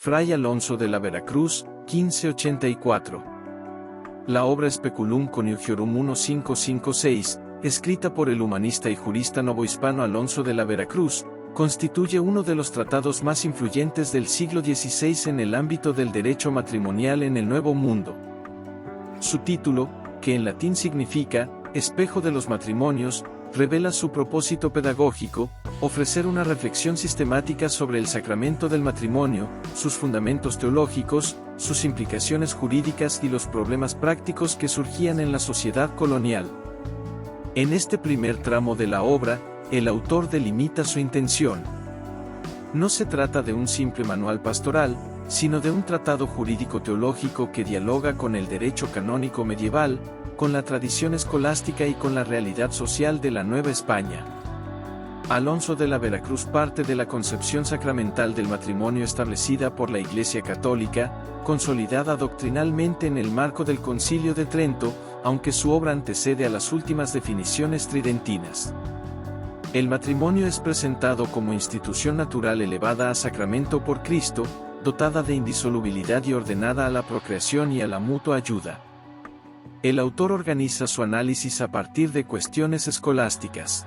Fray Alonso de la Veracruz, 1584. La obra Speculum Conjugiorum 1556, escrita por el humanista y jurista novohispano Alonso de la Veracruz, constituye uno de los tratados más influyentes del siglo XVI en el ámbito del derecho matrimonial en el Nuevo Mundo. Su título, que en latín significa espejo de los matrimonios, revela su propósito pedagógico: ofrecer una reflexión sistemática sobre el sacramento del matrimonio, sus fundamentos teológicos, sus implicaciones jurídicas y los problemas prácticos que surgían en la sociedad colonial. En este primer tramo de la obra, el autor delimita su intención. No se trata de un simple manual pastoral, sino de un tratado jurídico-teológico que dialoga con el derecho canónico medieval, con la tradición escolástica y con la realidad social de la Nueva España. Alonso de la Veracruz parte de la concepción sacramental del matrimonio establecida por la Iglesia Católica, consolidada doctrinalmente en el marco del Concilio de Trento, aunque su obra antecede a las últimas definiciones tridentinas. El matrimonio es presentado como institución natural elevada a sacramento por Cristo, dotada de indisolubilidad y ordenada a la procreación y a la mutua ayuda. El autor organiza su análisis a partir de cuestiones escolásticas.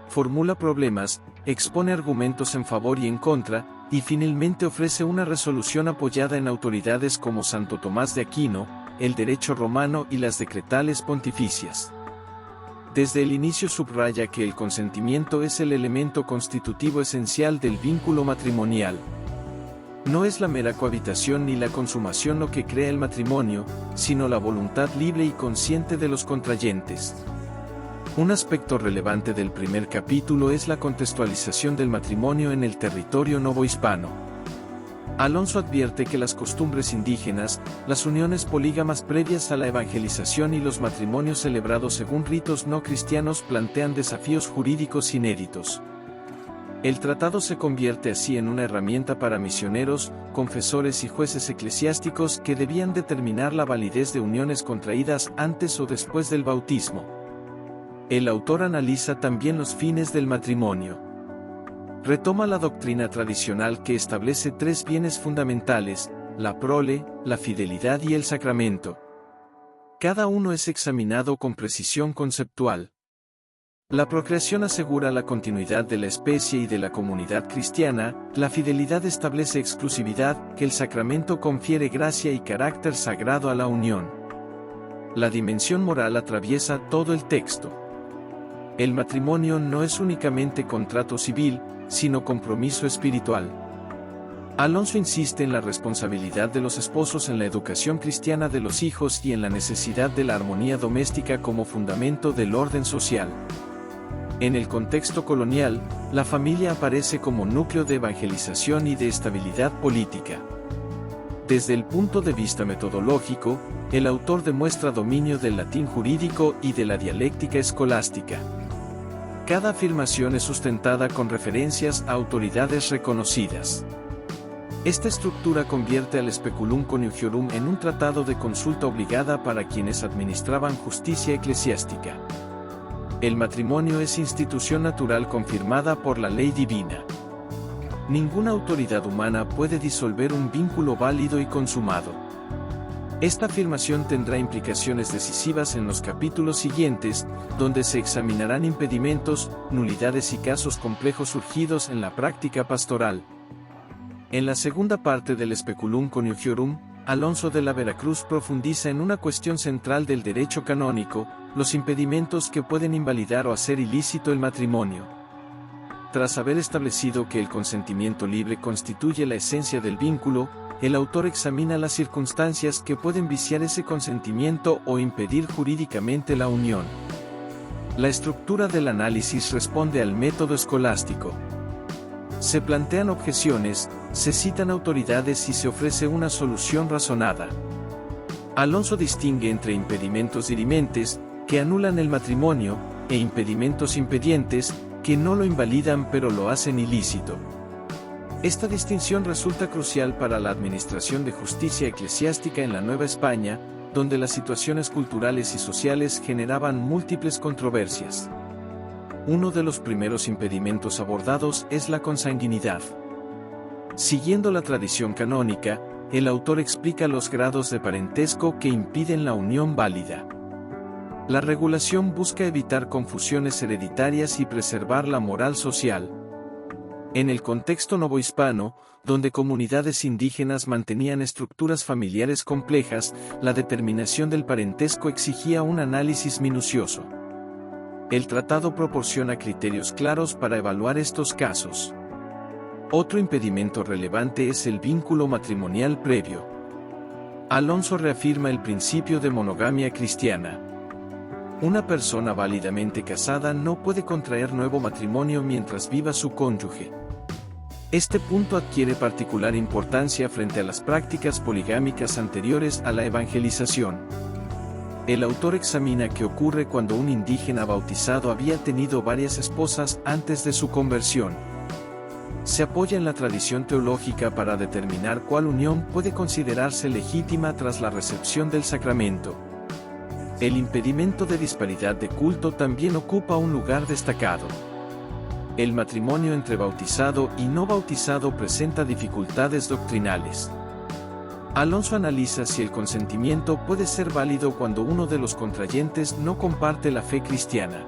Formula problemas, expone argumentos en favor y en contra, y finalmente ofrece una resolución apoyada en autoridades como Santo Tomás de Aquino, el derecho romano y las decretales pontificias. Desde el inicio subraya que el consentimiento es el elemento constitutivo esencial del vínculo matrimonial. No es la mera cohabitación ni la consumación lo que crea el matrimonio, sino la voluntad libre y consciente de los contrayentes. Un aspecto relevante del primer capítulo es la contextualización del matrimonio en el territorio novohispano. Alonso advierte que las costumbres indígenas, las uniones polígamas previas a la evangelización y los matrimonios celebrados según ritos no cristianos plantean desafíos jurídicos inéditos. El tratado se convierte así en una herramienta para misioneros, confesores y jueces eclesiásticos que debían determinar la validez de uniones contraídas antes o después del bautismo. El autor analiza también los fines del matrimonio. Retoma la doctrina tradicional que establece tres bienes fundamentales: la prole, la fidelidad y el sacramento. Cada uno es examinado con precisión conceptual. La procreación asegura la continuidad de la especie y de la comunidad cristiana, la fidelidad establece exclusividad, que el sacramento confiere gracia y carácter sagrado a la unión. La dimensión moral atraviesa todo el texto. El matrimonio no es únicamente contrato civil, sino compromiso espiritual. Alonso insiste en la responsabilidad de los esposos en la educación cristiana de los hijos y en la necesidad de la armonía doméstica como fundamento del orden social. En el contexto colonial, la familia aparece como núcleo de evangelización y de estabilidad política. Desde el punto de vista metodológico, el autor demuestra dominio del latín jurídico y de la dialéctica escolástica. Cada afirmación es sustentada con referencias a autoridades reconocidas. Esta estructura convierte al Speculum Conjugiorum en un tratado de consulta obligada para quienes administraban justicia eclesiástica. El matrimonio es institución natural confirmada por la ley divina. Ninguna autoridad humana puede disolver un vínculo válido y consumado. Esta afirmación tendrá implicaciones decisivas en los capítulos siguientes, donde se examinarán impedimentos, nulidades y casos complejos surgidos en la práctica pastoral. En la segunda parte del Speculum Conjugiorum, Alonso de la Veracruz profundiza en una cuestión central del derecho canónico: los impedimentos que pueden invalidar o hacer ilícito el matrimonio. Tras haber establecido que el consentimiento libre constituye la esencia del vínculo, el autor examina las circunstancias que pueden viciar ese consentimiento o impedir jurídicamente la unión. La estructura del análisis responde al método escolástico. Se plantean objeciones, se citan autoridades y se ofrece una solución razonada. Alonso distingue entre impedimentos dirimentes, que anulan el matrimonio, e impedimentos impedientes, que no lo invalidan pero lo hacen ilícito. Esta distinción resulta crucial para la administración de justicia eclesiástica en la Nueva España, donde las situaciones culturales y sociales generaban múltiples controversias. Uno de los primeros impedimentos abordados es la consanguinidad. Siguiendo la tradición canónica, el autor explica los grados de parentesco que impiden la unión válida. La regulación busca evitar confusiones hereditarias y preservar la moral social. En el contexto novohispano, donde comunidades indígenas mantenían estructuras familiares complejas, la determinación del parentesco exigía un análisis minucioso. El tratado proporciona criterios claros para evaluar estos casos. Otro impedimento relevante es el vínculo matrimonial previo. Alonso reafirma el principio de monogamia cristiana. Una persona válidamente casada no puede contraer nuevo matrimonio mientras viva su cónyuge. Este punto adquiere particular importancia frente a las prácticas poligámicas anteriores a la evangelización. El autor examina qué ocurre cuando un indígena bautizado había tenido varias esposas antes de su conversión. Se apoya en la tradición teológica para determinar cuál unión puede considerarse legítima tras la recepción del sacramento. El impedimento de disparidad de culto también ocupa un lugar destacado. El matrimonio entre bautizado y no bautizado presenta dificultades doctrinales. Alonso analiza si el consentimiento puede ser válido cuando uno de los contrayentes no comparte la fe cristiana.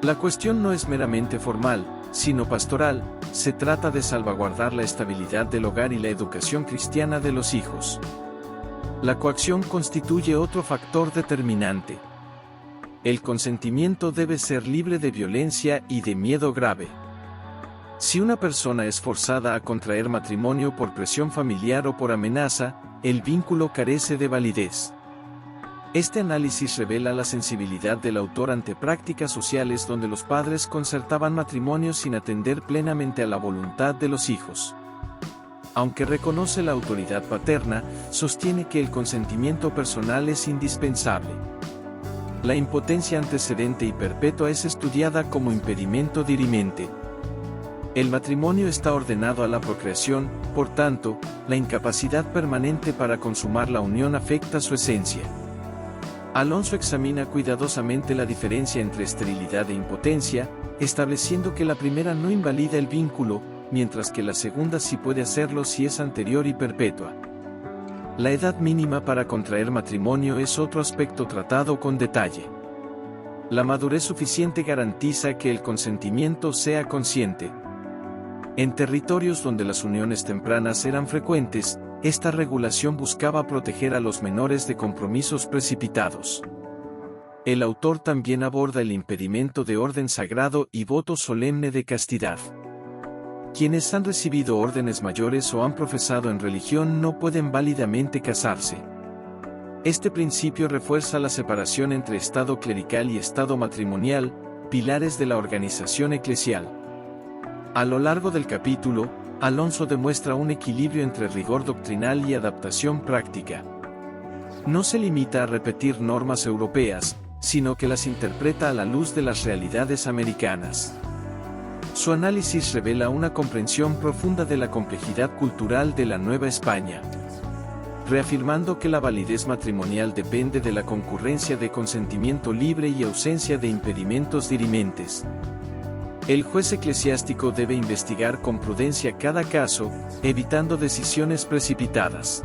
La cuestión no es meramente formal, sino pastoral, se trata de salvaguardar la estabilidad del hogar y la educación cristiana de los hijos. La coacción constituye otro factor determinante. El consentimiento debe ser libre de violencia y de miedo grave. Si una persona es forzada a contraer matrimonio por presión familiar o por amenaza, el vínculo carece de validez. Este análisis revela la sensibilidad del autor ante prácticas sociales donde los padres concertaban matrimonios sin atender plenamente a la voluntad de los hijos. Aunque reconoce la autoridad paterna, sostiene que el consentimiento personal es indispensable. La impotencia antecedente y perpetua es estudiada como impedimento dirimente. El matrimonio está ordenado a la procreación, por tanto, la incapacidad permanente para consumar la unión afecta su esencia. Alonso examina cuidadosamente la diferencia entre esterilidad e impotencia, estableciendo que la primera no invalida el vínculo, mientras que la segunda sí puede hacerlo si es anterior y perpetua. La edad mínima para contraer matrimonio es otro aspecto tratado con detalle. La madurez suficiente garantiza que el consentimiento sea consciente. En territorios donde las uniones tempranas eran frecuentes, esta regulación buscaba proteger a los menores de compromisos precipitados. El autor también aborda el impedimento de orden sagrado y voto solemne de castidad. Quienes han recibido órdenes mayores o han profesado en religión no pueden válidamente casarse. Este principio refuerza la separación entre estado clerical y estado matrimonial, pilares de la organización eclesial. A lo largo del capítulo, Alonso demuestra un equilibrio entre rigor doctrinal y adaptación práctica. No se limita a repetir normas europeas, sino que las interpreta a la luz de las realidades americanas. Su análisis revela una comprensión profunda de la complejidad cultural de la Nueva España, reafirmando que la validez matrimonial depende de la concurrencia de consentimiento libre y ausencia de impedimentos dirimentes. El juez eclesiástico debe investigar con prudencia cada caso, evitando decisiones precipitadas.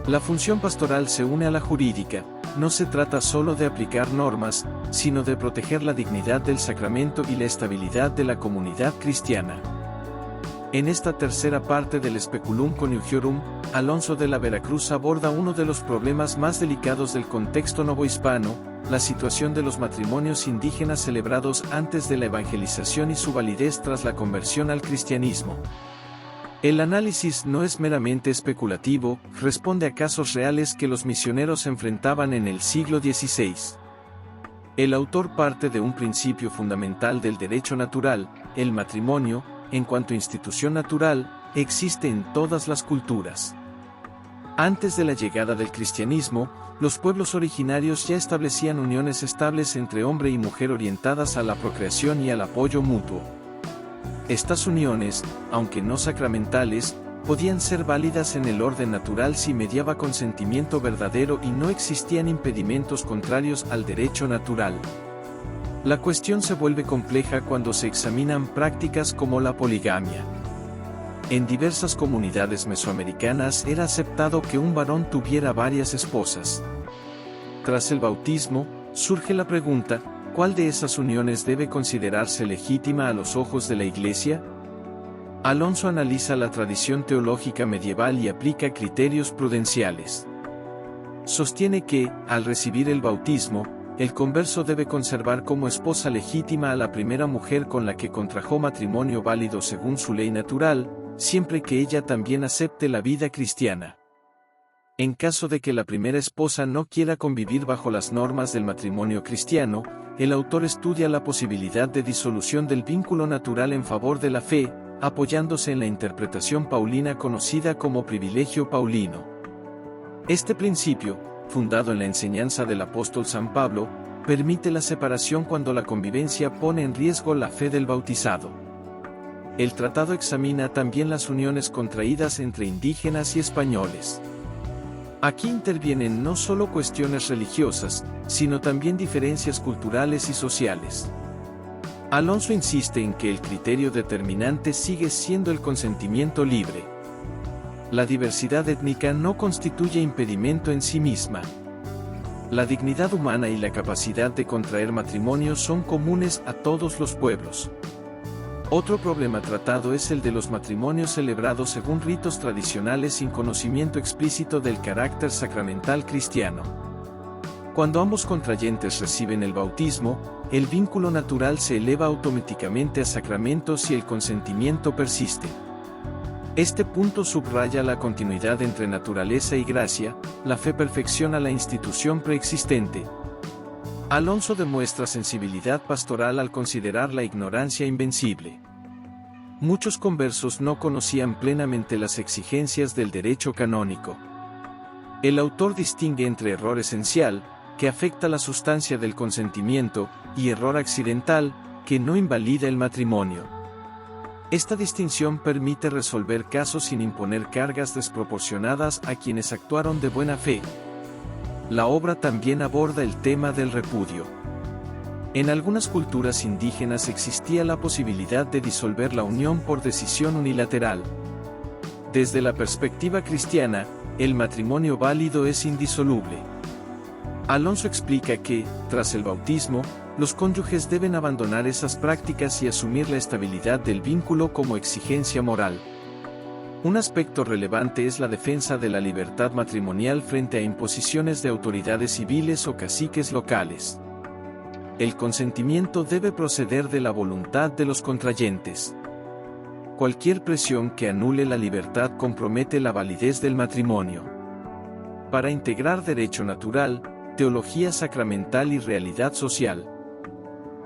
La función pastoral se une a la jurídica, no se trata solo de aplicar normas, sino de proteger la dignidad del sacramento y la estabilidad de la comunidad cristiana. En esta tercera parte del Speculum Conjugiorum, Alonso de la Veracruz aborda uno de los problemas más delicados del contexto novohispano, la situación de los matrimonios indígenas celebrados antes de la evangelización y su validez tras la conversión al cristianismo. El análisis no es meramente especulativo, responde a casos reales que los misioneros enfrentaban en el siglo XVI. El autor parte de un principio fundamental del derecho natural: el matrimonio, en cuanto institución natural, existe en todas las culturas. Antes de la llegada del cristianismo, los pueblos originarios ya establecían uniones estables entre hombre y mujer orientadas a la procreación y al apoyo mutuo. Estas uniones, aunque no sacramentales, podían ser válidas en el orden natural si mediaba consentimiento verdadero y no existían impedimentos contrarios al derecho natural. La cuestión se vuelve compleja cuando se examinan prácticas como la poligamia. En diversas comunidades mesoamericanas era aceptado que un varón tuviera varias esposas. Tras el bautismo, surge la pregunta, ¿cuál de esas uniones debe considerarse legítima a los ojos de la Iglesia? Alonso analiza la tradición teológica medieval y aplica criterios prudenciales. Sostiene que, al recibir el bautismo, el converso debe conservar como esposa legítima a la primera mujer con la que contrajo matrimonio válido según su ley natural, siempre que ella también acepte la vida cristiana. En caso de que la primera esposa no quiera convivir bajo las normas del matrimonio cristiano, el autor estudia la posibilidad de disolución del vínculo natural en favor de la fe, apoyándose en la interpretación paulina conocida como privilegio paulino. Este principio, fundado en la enseñanza del apóstol San Pablo, permite la separación cuando la convivencia pone en riesgo la fe del bautizado. El tratado examina también las uniones contraídas entre indígenas y españoles. Aquí intervienen no solo cuestiones religiosas, sino también diferencias culturales y sociales. Alonso insiste en que el criterio determinante sigue siendo el consentimiento libre. La diversidad étnica no constituye impedimento en sí misma. La dignidad humana y la capacidad de contraer matrimonio son comunes a todos los pueblos. Otro problema tratado es el de los matrimonios celebrados según ritos tradicionales sin conocimiento explícito del carácter sacramental cristiano. Cuando ambos contrayentes reciben el bautismo, el vínculo natural se eleva automáticamente a sacramento si el consentimiento persiste. Este punto subraya la continuidad entre naturaleza y gracia, la fe perfecciona la institución preexistente. Alonso demuestra sensibilidad pastoral al considerar la ignorancia invencible. Muchos conversos no conocían plenamente las exigencias del derecho canónico. El autor distingue entre error esencial, que afecta la sustancia del consentimiento, y error accidental, que no invalida el matrimonio. Esta distinción permite resolver casos sin imponer cargas desproporcionadas a quienes actuaron de buena fe. La obra también aborda el tema del repudio. En algunas culturas indígenas existía la posibilidad de disolver la unión por decisión unilateral. Desde la perspectiva cristiana, el matrimonio válido es indisoluble. Alonso explica que, tras el bautismo, los cónyuges deben abandonar esas prácticas y asumir la estabilidad del vínculo como exigencia moral. Un aspecto relevante es la defensa de la libertad matrimonial frente a imposiciones de autoridades civiles o caciques locales. El consentimiento debe proceder de la voluntad de los contrayentes. Cualquier presión que anule la libertad compromete la validez del matrimonio. Para integrar derecho natural, teología sacramental y realidad social,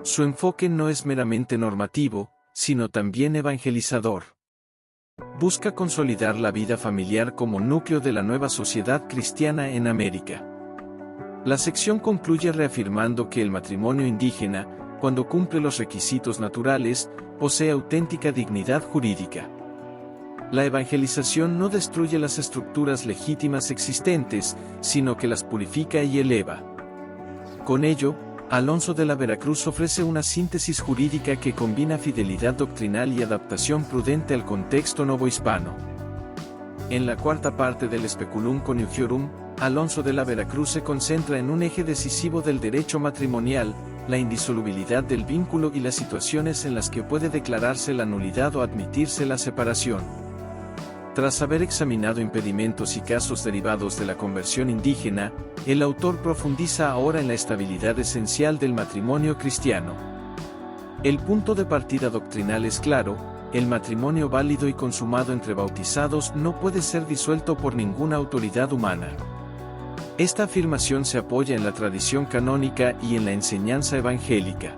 su enfoque no es meramente normativo, sino también evangelizador. Busca consolidar la vida familiar como núcleo de la nueva sociedad cristiana en América. La sección concluye reafirmando que el matrimonio indígena, cuando cumple los requisitos naturales, posee auténtica dignidad jurídica. La evangelización no destruye las estructuras legítimas existentes, sino que las purifica y eleva. Con ello, Alonso de la Veracruz ofrece una síntesis jurídica que combina fidelidad doctrinal y adaptación prudente al contexto novohispano. En la cuarta parte del Speculum Conjugiorum, Alonso de la Veracruz se concentra en un eje decisivo del derecho matrimonial, la indisolubilidad del vínculo y las situaciones en las que puede declararse la nulidad o admitirse la separación. Tras haber examinado impedimentos y casos derivados de la conversión indígena, el autor profundiza ahora en la estabilidad esencial del matrimonio cristiano. El punto de partida doctrinal es claro: el matrimonio válido y consumado entre bautizados no puede ser disuelto por ninguna autoridad humana. Esta afirmación se apoya en la tradición canónica y en la enseñanza evangélica.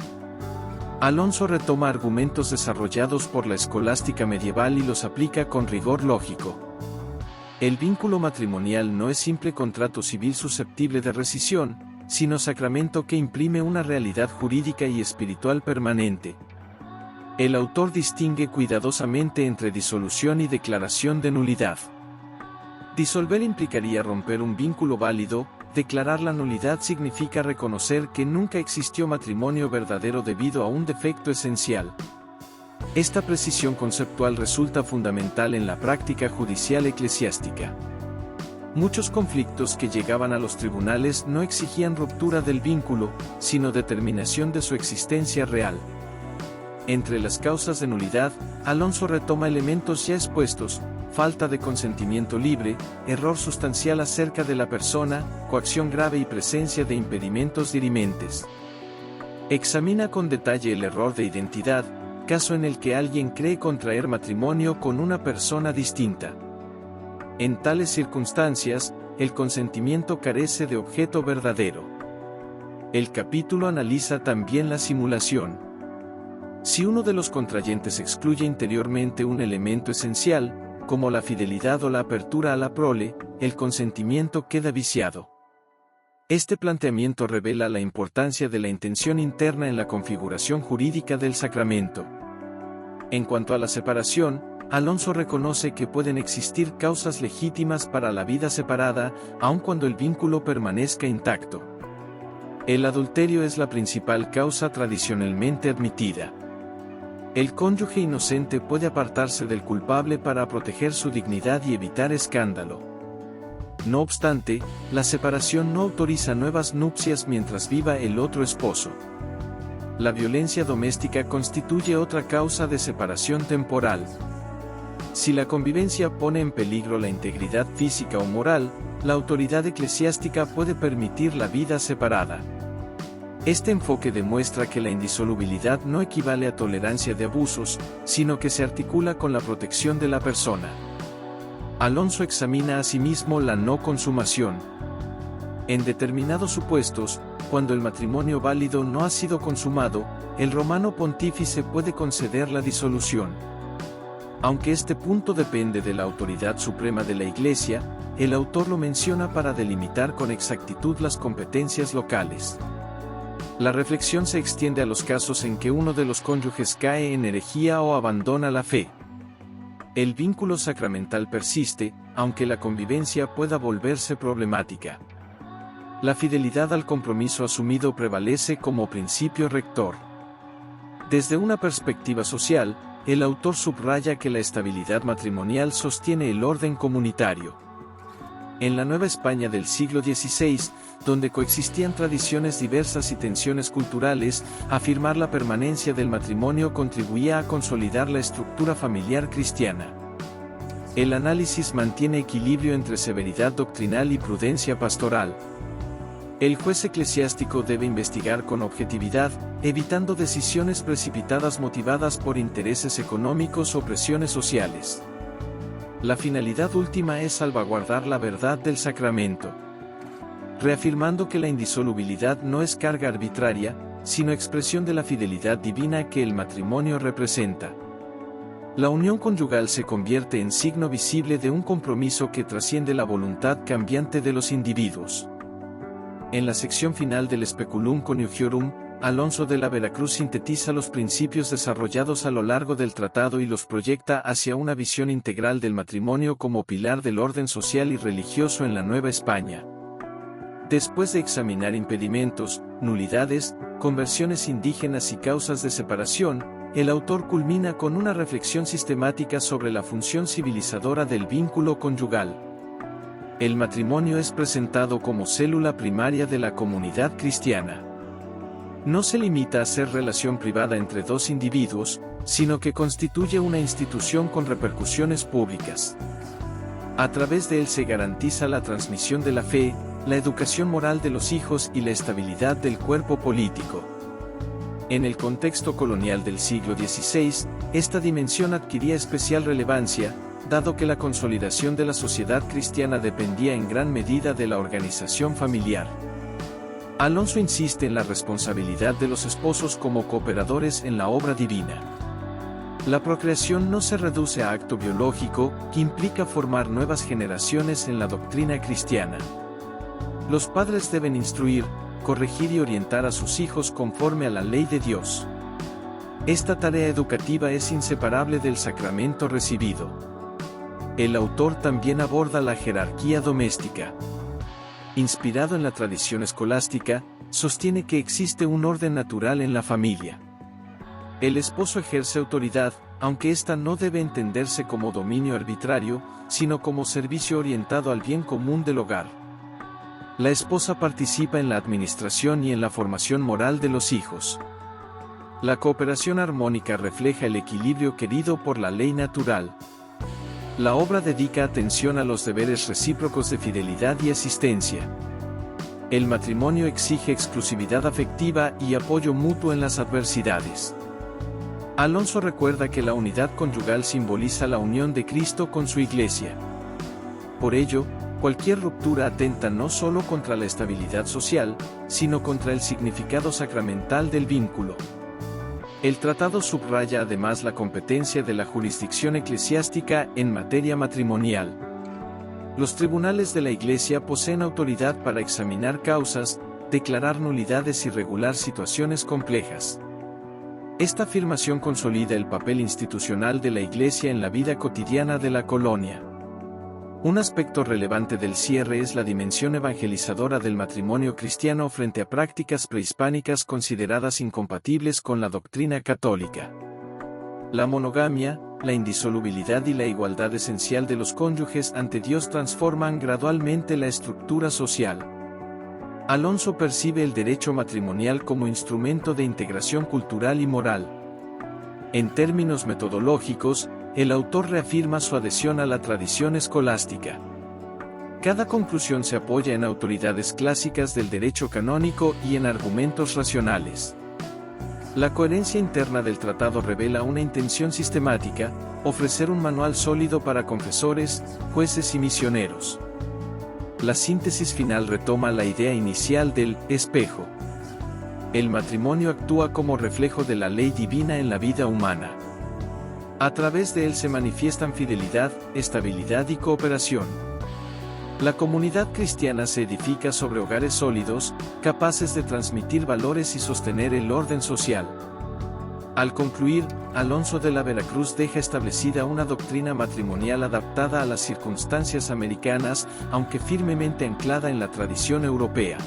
Alonso retoma argumentos desarrollados por la escolástica medieval y los aplica con rigor lógico. El vínculo matrimonial no es simple contrato civil susceptible de rescisión, sino sacramento que imprime una realidad jurídica y espiritual permanente. El autor distingue cuidadosamente entre disolución y declaración de nulidad. Disolver implicaría romper un vínculo válido. Declarar la nulidad significa reconocer que nunca existió matrimonio verdadero debido a un defecto esencial. Esta precisión conceptual resulta fundamental en la práctica judicial eclesiástica. Muchos conflictos que llegaban a los tribunales no exigían ruptura del vínculo, sino determinación de su existencia real. Entre las causas de nulidad, Alonso retoma elementos ya expuestos: falta de consentimiento libre, error sustancial acerca de la persona, coacción grave y presencia de impedimentos dirimentes. Examina con detalle el error de identidad, caso en el que alguien cree contraer matrimonio con una persona distinta. En tales circunstancias, el consentimiento carece de objeto verdadero. El capítulo analiza también la simulación. Si uno de los contrayentes excluye interiormente un elemento esencial, como la fidelidad o la apertura a la prole, el consentimiento queda viciado. Este planteamiento revela la importancia de la intención interna en la configuración jurídica del sacramento. En cuanto a la separación, Alonso reconoce que pueden existir causas legítimas para la vida separada, aun cuando el vínculo permanezca intacto. El adulterio es la principal causa tradicionalmente admitida. El cónyuge inocente puede apartarse del culpable para proteger su dignidad y evitar escándalo. No obstante, la separación no autoriza nuevas nupcias mientras viva el otro esposo. La violencia doméstica constituye otra causa de separación temporal. Si la convivencia pone en peligro la integridad física o moral, la autoridad eclesiástica puede permitir la vida separada. Este enfoque demuestra que la indisolubilidad no equivale a tolerancia de abusos, sino que se articula con la protección de la persona. Alonso examina asimismo la no consumación. En determinados supuestos, cuando el matrimonio válido no ha sido consumado, el romano pontífice puede conceder la disolución. Aunque este punto depende de la autoridad suprema de la Iglesia, el autor lo menciona para delimitar con exactitud las competencias locales. La reflexión se extiende a los casos en que uno de los cónyuges cae en herejía o abandona la fe. El vínculo sacramental persiste, aunque la convivencia pueda volverse problemática. La fidelidad al compromiso asumido prevalece como principio rector. Desde una perspectiva social, el autor subraya que la estabilidad matrimonial sostiene el orden comunitario. En la Nueva España del siglo XVI, donde coexistían tradiciones diversas y tensiones culturales, afirmar la permanencia del matrimonio contribuía a consolidar la estructura familiar cristiana. El análisis mantiene equilibrio entre severidad doctrinal y prudencia pastoral. El juez eclesiástico debe investigar con objetividad, evitando decisiones precipitadas motivadas por intereses económicos o presiones sociales. La finalidad última es salvaguardar la verdad del sacramento, reafirmando que la indisolubilidad no es carga arbitraria, sino expresión de la fidelidad divina que el matrimonio representa. La unión conyugal se convierte en signo visible de un compromiso que trasciende la voluntad cambiante de los individuos. En la sección final del Speculum Conjugiorum, Alonso de la Veracruz sintetiza los principios desarrollados a lo largo del tratado y los proyecta hacia una visión integral del matrimonio como pilar del orden social y religioso en la Nueva España. Después de examinar impedimentos, nulidades, conversiones indígenas y causas de separación, el autor culmina con una reflexión sistemática sobre la función civilizadora del vínculo conyugal. El matrimonio es presentado como célula primaria de la comunidad cristiana. No se limita a ser relación privada entre dos individuos, sino que constituye una institución con repercusiones públicas. A través de él se garantiza la transmisión de la fe, la educación moral de los hijos y la estabilidad del cuerpo político. En el contexto colonial del siglo XVI, esta dimensión adquiría especial relevancia, dado que la consolidación de la sociedad cristiana dependía en gran medida de la organización familiar. Alonso insiste en la responsabilidad de los esposos como cooperadores en la obra divina. La procreación no se reduce a acto biológico, que implica formar nuevas generaciones en la doctrina cristiana. Los padres deben instruir, corregir y orientar a sus hijos conforme a la ley de Dios. Esta tarea educativa es inseparable del sacramento recibido. El autor también aborda la jerarquía doméstica. Inspirado en la tradición escolástica, sostiene que existe un orden natural en la familia. El esposo ejerce autoridad, aunque ésta no debe entenderse como dominio arbitrario, sino como servicio orientado al bien común del hogar. La esposa participa en la administración y en la formación moral de los hijos. La cooperación armónica refleja el equilibrio querido por la ley natural. La obra dedica atención a los deberes recíprocos de fidelidad y asistencia. El matrimonio exige exclusividad afectiva y apoyo mutuo en las adversidades. Alonso recuerda que la unidad conyugal simboliza la unión de Cristo con su Iglesia. Por ello, cualquier ruptura atenta no solo contra la estabilidad social, sino contra el significado sacramental del vínculo. El tratado subraya además la competencia de la jurisdicción eclesiástica en materia matrimonial. Los tribunales de la Iglesia poseen autoridad para examinar causas, declarar nulidades y regular situaciones complejas. Esta afirmación consolida el papel institucional de la Iglesia en la vida cotidiana de la colonia. Un aspecto relevante del cierre es la dimensión evangelizadora del matrimonio cristiano frente a prácticas prehispánicas consideradas incompatibles con la doctrina católica. La monogamia, la indisolubilidad y la igualdad esencial de los cónyuges ante Dios transforman gradualmente la estructura social. Alonso percibe el derecho matrimonial como instrumento de integración cultural y moral. En términos metodológicos, el autor reafirma su adhesión a la tradición escolástica. Cada conclusión se apoya en autoridades clásicas del derecho canónico y en argumentos racionales. La coherencia interna del tratado revela una intención sistemática: ofrecer un manual sólido para confesores, jueces y misioneros. La síntesis final retoma la idea inicial del espejo. El matrimonio actúa como reflejo de la ley divina en la vida humana. A través de él se manifiestan fidelidad, estabilidad y cooperación. La comunidad cristiana se edifica sobre hogares sólidos, capaces de transmitir valores y sostener el orden social. Al concluir, Alonso de la Veracruz deja establecida una doctrina matrimonial adaptada a las circunstancias americanas, aunque firmemente anclada en la tradición europea.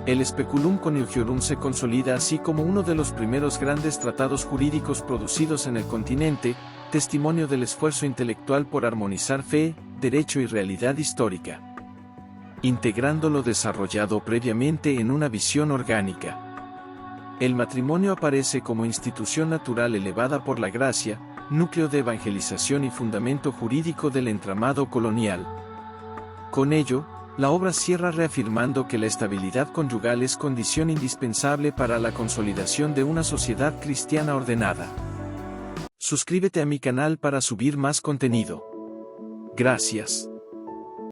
El Speculum Conjugiorum se consolida así como uno de los primeros grandes tratados jurídicos producidos en el continente, testimonio del esfuerzo intelectual por armonizar fe, derecho y realidad histórica, integrando lo desarrollado previamente en una visión orgánica. El matrimonio aparece como institución natural elevada por la gracia, núcleo de evangelización y fundamento jurídico del entramado colonial. Con ello, la obra cierra reafirmando que la estabilidad conyugal es condición indispensable para la consolidación de una sociedad cristiana ordenada. Suscríbete a mi canal para subir más contenido. Gracias.